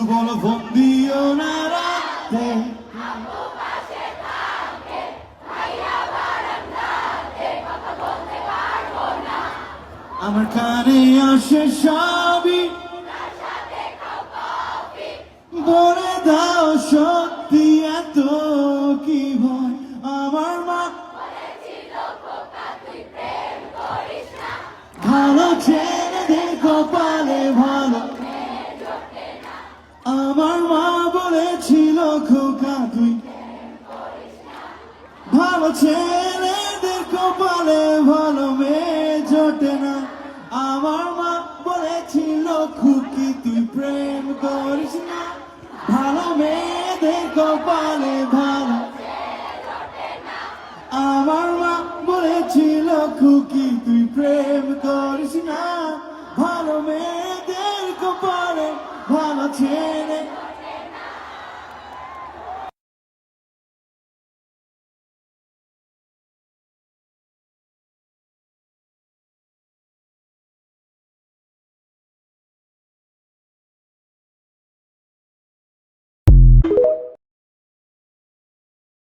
বলো ফোন দিও না রাতে, আমার কানে আসে সবই, বলে দাও সত্যি এত কি ভয়। আমার মা ভালো ছেলে দেখো পালে ভালো, আমার মা বলেছিল খোকা তুই ভালো ছেলেদের কপালে ভালো মেয়ে জোটে না। আমার মা বলেছিল খুকি তুই প্রেম করিস না, ভালো মেয়েদের কপালে ভালো। আমার মা বলেছিল খুকি তুই প্রেম করিস না, ভালো মেয়েদের কপালে ভালো ছেলে।